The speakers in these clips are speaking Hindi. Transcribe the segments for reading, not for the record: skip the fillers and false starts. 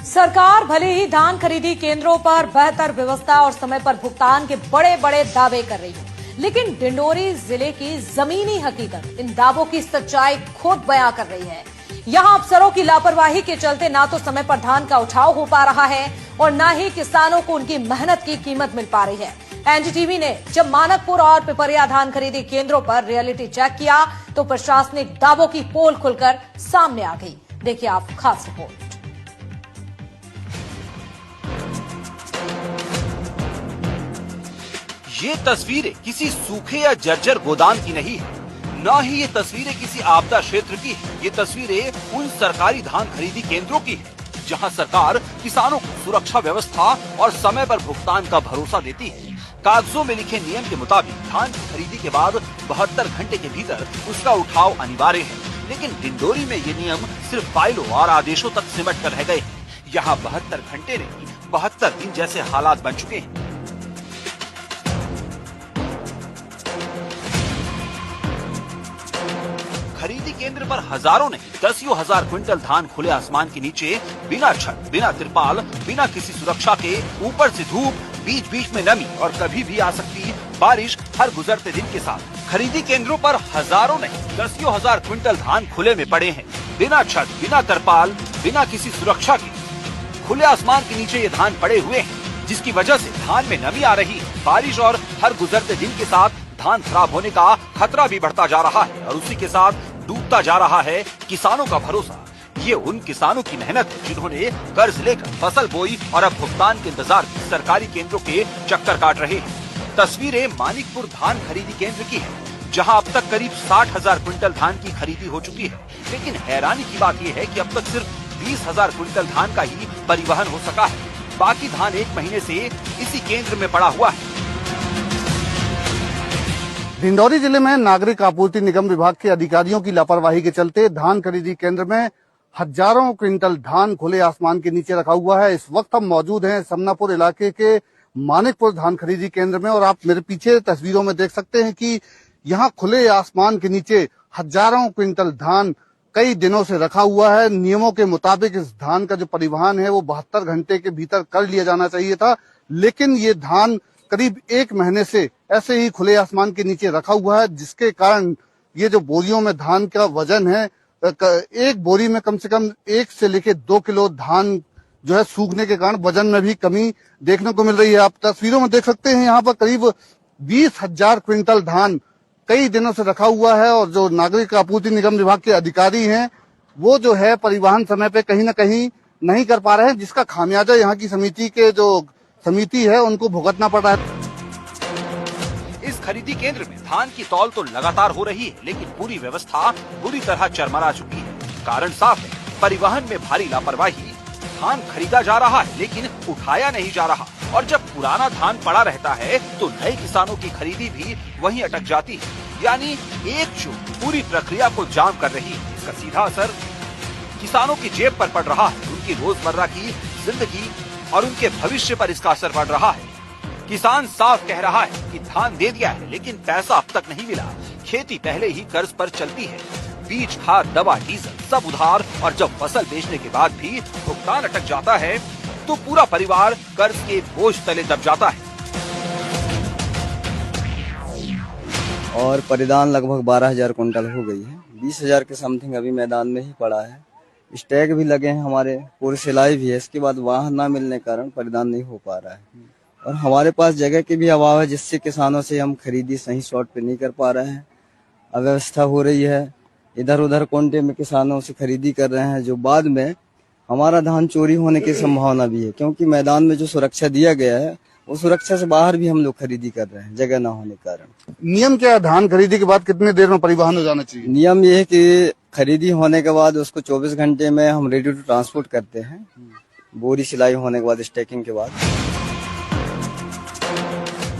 सरकार भले ही धान खरीदी केंद्रों पर बेहतर व्यवस्था और समय पर भुगतान के बड़े बड़े दावे कर रही हो, लेकिन डिंडोरी जिले की जमीनी हकीकत इन दावों की सच्चाई खुद बयां कर रही है। यहां अफसरों की लापरवाही के चलते ना तो समय पर धान का उठाव हो पा रहा है और न ही किसानों को उनकी मेहनत की कीमत मिल पा रही है। एनडीटीवी ने जब मानकपुर और पिपरिया धान खरीदी केंद्रों पर रियलिटी चेक किया तो प्रशासनिक दावों की पोल खुलकर सामने आ गई। देखिए आप खास रिपोर्ट। ये तस्वीरें किसी सूखे या जर्जर गोदाम की नहीं है, न ही ये तस्वीरें किसी आपदा क्षेत्र की है। ये तस्वीरें उन सरकारी धान खरीदी केंद्रों की है जहां सरकार किसानों को सुरक्षा व्यवस्था और समय पर भुगतान का भरोसा देती है। कागजों में लिखे नियम के मुताबिक धान की खरीदी के बाद 72 घंटे के भीतर उसका उठाव अनिवार्य है, लेकिन डिंडोरी में ये नियम सिर्फ फाइलों और आदेशों तक सिमट कर रह गए हैं। यहाँ 72 घंटे नहीं 72 दिन जैसे हालात बन चुके हैं। खरीदी केंद्र पर हजारों नहीं दसियों हजार क्विंटल धान खुले आसमान के नीचे बिना छत, बिना तिरपाल, बिना किसी सुरक्षा के, ऊपर से धूप, बीच बीच में नमी और कभी भी आ सकती बारिश हर गुजरते दिन के साथ खरीदी केंद्रों पर हजारों नहीं दसियों हजार क्विंटल धान खुले में पड़े हैं, बिना छत, बिना तिरपाल, बिना किसी सुरक्षा के। खुले आसमान के नीचे ये धान पड़े हुए हैं, जिसकी वजह से धान में नमी आ रही है। बारिश और हर गुजरते दिन के साथ धान खराब होने का खतरा भी बढ़ता जा रहा है और उसी के साथ डूबता जा रहा है किसानों का भरोसा। ये उन किसानों की मेहनत है जिन्होंने कर्ज लेकर फसल बोई और अब भुगतान के इंतजार में सरकारी केंद्रों के चक्कर काट रहे हैं। तस्वीरें मानिकपुर धान खरीदी केंद्र की है, जहां अब तक करीब 60,000 क्विंटल धान की खरीदी हो चुकी है, लेकिन हैरानी की बात यह है कि अब तक सिर्फ 20,000 क्विंटल धान का ही परिवहन हो सका है। बाकी धान 1 महीने से इसी केंद्र में पड़ा हुआ है। डिंडोरी जिले में नागरिक आपूर्ति निगम विभाग के अधिकारियों की लापरवाही के चलते धान खरीदी केंद्र में हजारों क्विंटल धान खुले आसमान के नीचे रखा हुआ है। इस वक्त हम मौजूद हैं समनापुर इलाके के मानिकपुर धान खरीदी केंद्र में और आप मेरे पीछे तस्वीरों में देख सकते हैं कि यहाँ खुले आसमान के नीचे हजारों क्विंटल धान कई दिनों से रखा हुआ है। नियमों के मुताबिक इस धान का जो परिवहन है वो 72 घंटे के भीतर कर लिया जाना चाहिए था, लेकिन ये धान करीब 1 महीने से ऐसे ही खुले आसमान के नीचे रखा हुआ है, जिसके कारण ये जो बोरियों में धान का वजन है, एक बोरी में कम से कम 1 से लेकर 2 किलो धान जो है सूखने के कारण वजन में भी कमी देखने को मिल रही है। आप तस्वीरों में देख सकते हैं यहाँ पर करीब 20,000 क्विंटल धान कई दिनों से रखा हुआ है और जो नागरिक आपूर्ति निगम विभाग के अधिकारी हैं वो जो है परिवहन समय पे कहीं ना कहीं नहीं कर पा रहे हैं, जिसका खामियाजा यहाँ की समिति है उनको भुगतना पड़ रहा है। इस खरीदी केंद्र में धान की तौल तो लगातार हो रही है, लेकिन पूरी व्यवस्था बुरी तरह चरमरा चुकी है। कारण साफ है, परिवहन में भारी लापरवाही। धान खरीदा जा रहा है लेकिन उठाया नहीं जा रहा, और जब पुराना धान पड़ा रहता है तो नए किसानों की खरीदी भी वहीं अटक जाती है। यानी एक चोट पूरी प्रक्रिया को जाम कर रही है। इसका सीधा असर किसानों की जेब पर पड़ रहा है, उनकी रोजमर्रा की जिंदगी और उनके भविष्य पर इसका असर पड़ रहा है। किसान साफ कह रहा है कि धान दे दिया है लेकिन पैसा अब तक नहीं मिला। खेती पहले ही कर्ज पर चलती है, बीज, खाद, दवा, डीजल सब उधार, और जब फसल बेचने के बाद भी भुगतान अटक जाता है तो पूरा परिवार कर्ज के बोझ तले दब जाता है। और परिधान लगभग 12,000 कुंटल हो गई है। 20,000 के समथिंग अभी मैदान में ही पड़ा है। स्टैग भी लगे हैं हमारे, पूरी सिलाई भी है। इसके बाद वाहन न मिलने के कारण परिधान नहीं हो पा रहा है और हमारे पास जगह के भी अभाव है, जिससे किसानों से हम खरीदी सही शॉर्ट पे नहीं कर पा रहे हैं। अव्यवस्था हो रही है, इधर उधर कोंटे में किसानों से खरीदी कर रहे हैं, जो बाद में हमारा धान चोरी होने की संभावना भी है, क्योंकि मैदान में जो सुरक्षा दिया गया है वो सुरक्षा से बाहर भी हम लोग खरीदी कर रहे हैं जगह न होने के कारण। नियम क्या है, धान खरीदी के बाद कितने देर में परिवहन हो जाना चाहिए? नियम ये है कि खरीदी होने के बाद उसको 24 घंटे में हम रेडी टू ट्रांसपोर्ट करते हैं, बोरी सिलाई होने के बाद, स्टैकिंग के बाद।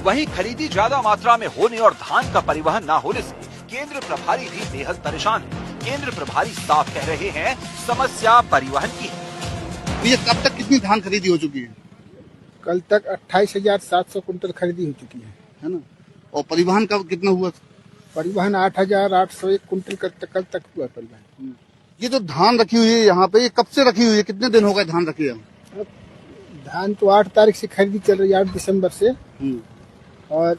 वहीं खरीदी ज्यादा मात्रा में होने और धान का परिवहन न होने से केंद्र प्रभारी भी बेहद परेशान है। केंद्र प्रभारी साफ कह रहे हैं समस्या परिवहन की है। ये कब तक कितनी धान खरीदी हो चुकी है? कल तक 28,700 कुंटल खरीदी हो चुकी है ना? और परिवहन का कितना हुआ? परिवहन 8,801 कुंटल कल तक हुआ परिवहन। ये जो धान रखी हुई है यहाँ पे, ये कब से रखी हुई है? कितने दिन हो गए धान रखे हैं? धान तो 8 तारीख से खरीदी चल रही है, 8 दिसंबर से। और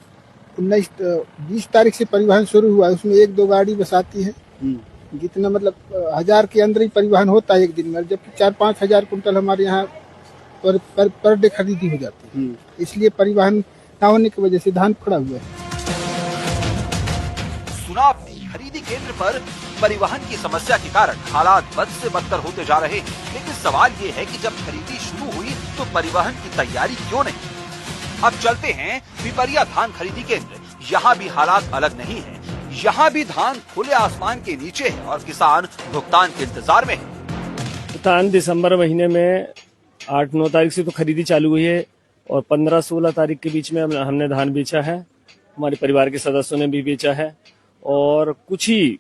20 तारीख से परिवहन शुरू हुआ है। उसमें 1-2 गाड़ी बस आती है। जितना मतलब 1000 के अंदर ही परिवहन होता है एक दिन में, जबकि 4-5 हजार कुंटल हमारे यहाँ पर डे खरीदी हो जाती है। इसलिए परिवहन न होने की वजह से धान खड़ा हुआ है। सुना आपने, खरीदी केंद्र पर परिवहन की समस्या के कारण हालात बद से बदतर होते जा रहे हैं। लेकिन सवाल ये है कि जब खरीदी शुरू हुई तो परिवहन की तैयारी क्यों नहीं? अब चलते हैं पिपरिया धान खरीदी केंद्र। यहाँ भी हालात अलग नहीं है। यहाँ भी धान खुले आसमान के नीचे है और किसान भुगतान के इंतजार में है। धान दिसंबर महीने में 8-9 तारीख से तो खरीदी चालू हुई है और 15-16 तारीख के बीच में हमने धान बेचा है। हमारे परिवार के सदस्यों ने भी बेचा है और कुछ ही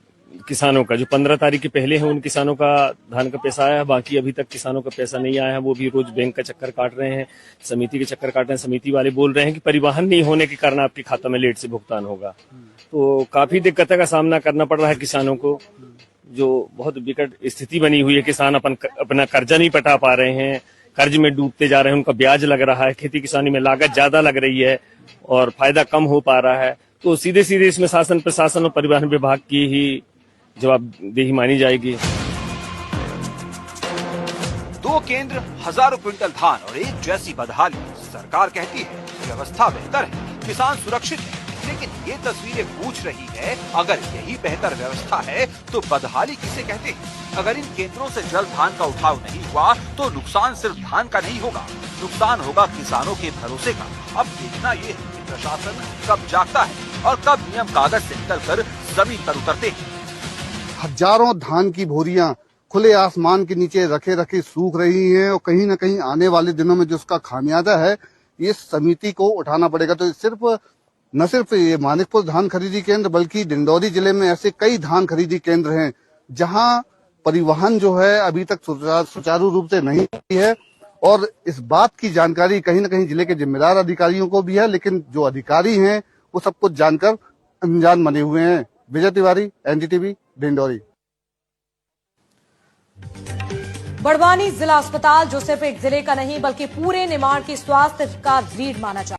किसानों का जो 15 तारीख के पहले हैं उन किसानों का धान का पैसा आया है। बाकी अभी तक किसानों का पैसा नहीं आया है। वो भी रोज बैंक का चक्कर काट रहे हैं, समिति के चक्कर काट रहे हैं। समिति वाले बोल रहे हैं कि परिवहन नहीं होने के कारण आपके खाता में लेट से भुगतान होगा। तो काफी दिक्कतों का सामना करना पड़ रहा है किसानों को, जो बहुत विकट स्थिति बनी हुई है। किसान अपना कर्जा नहीं पटा पा रहे हैं, कर्ज में डूबते जा रहे हैं, उनका ब्याज लग रहा है, खेती किसानी में लागत ज्यादा लग रही है और फायदा कम हो पा रहा है। तो सीधे सीधे इसमें शासन प्रशासन और परिवहन विभाग की ही जवाबदेही मानी जाएगी। 2 केंद्र, हजारों क्विंटल धान और एक जैसी बदहाली। सरकार कहती है व्यवस्था बेहतर है, किसान सुरक्षित है, लेकिन ये तस्वीरें पूछ रही है, अगर यही बेहतर व्यवस्था है तो बदहाली किसे कहते हैं? अगर इन केंद्रों से जल्द धान का उठाव नहीं हुआ तो नुकसान सिर्फ धान का नहीं होगा, नुकसान होगा किसानों के भरोसे का। अब देखना ये है कि प्रशासन कब जागता है और कब नियम कागज से निकलकर जमीन पर उतरते हैं। हजारों धान की बोरियां खुले आसमान के नीचे रखे रखे सूख रही हैं और कहीं न कहीं आने वाले दिनों में जो उसका खामियाजा है ये समिति को उठाना पड़ेगा। तो न सिर्फ ये मानिकपुर धान खरीदी केंद्र बल्कि डिंडौरी जिले में ऐसे कई धान खरीदी केंद्र हैं जहां परिवहन जो है अभी तक सुचारू रूप से नहीं हुई है। और इस बात की जानकारी कहीं न कहीं जिले के जिम्मेदार अधिकारियों को भी है, लेकिन जो अधिकारी हैं वो सब कुछ जानकर अनजान बने हुए हैं। विजय तिवारी, एनडीटीवी, डिंडौरी। बड़वानी जिला अस्पताल जो सिर्फ एक जिले का नहीं बल्कि पूरे निमाड़ की स्वास्थ्य का रीढ़ माना जाता है।